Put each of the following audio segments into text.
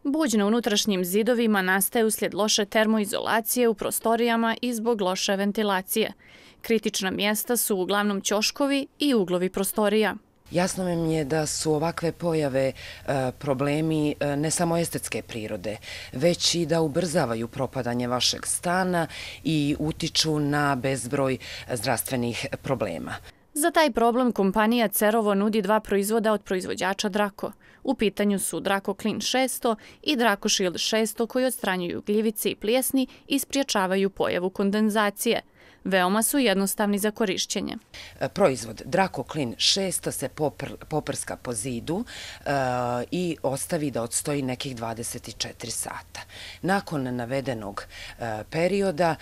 Buđ na unutrašnjim zidovima nastaje uslijed loše termoizolacije u prostorijama i zbog loše ventilacije. Kritična mjesta su uglavnom ćoškovi i uglovi prostorija. Jasno mi je da su ovakve pojave problemi ne samo estetske prirode, već i da ubrzavaju propadanje vašeg stana i utiču na bezbroj zdravstvenih problema. Za taj problem kompanija Cerovo nudi dva proizvoda od proizvođača Drako. U pitanju su Drako Clean 600 i Drako Shield 600 koji odstranjuju gljivice i plijesni i spriječavaju pojavu kondenzacije. Veoma su jednostavni za korišćenje. Proizvod Drako Clean 600 se poprska po zidu i ostavi da odstoji nekih 24 sata. Nakon navedenog perioda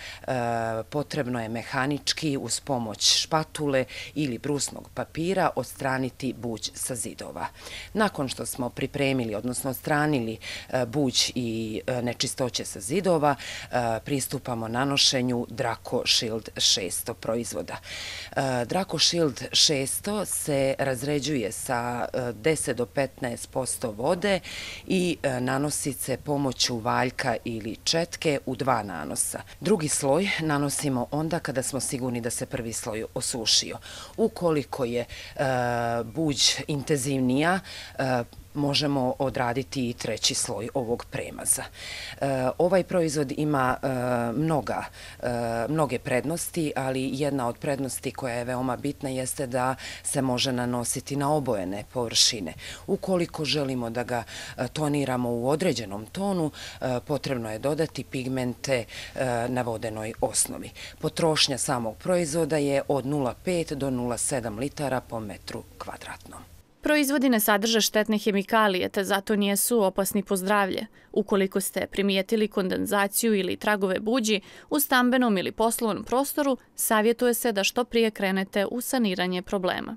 potrebno je mehanički uz pomoć špatule ili brusnog papira odstraniti buđ sa zidova. Nakon što smo pripremili, odnosno odstranili buđ i nečistoće sa zidova, pristupamo nanošenju Drako Shield 600 proizvoda. Drako Shield 600 se razređuje sa 10 do 15% vode i nanosi se pomoću valjka ili četke u 2 nanosa. Drugi sloj nanosimo onda kada smo sigurni da se prvi sloj osušio. Ukoliko je buđ intenzivnija, možemo odraditi i treći sloj ovog premaza. Ovaj proizvod ima mnoge prednosti, ali jedna od prednosti koja je veoma bitna jeste da se može nanositi na obojene površine. Ukoliko želimo da ga toniramo u određenom tonu, potrebno je dodati pigmente na vodenoj osnovi. Potrošnja samog proizvoda je od 0,5 do 0,7 litara po metru kvadratnom. Proizvodi ne sadrže štetne hemikalije, te zato nijesu opasni po zdravlje. Ukoliko ste primijetili kondenzaciju ili tragove buđi u stambenom ili poslovnom prostoru, savjetuje se da što prije krenete u saniranje problema.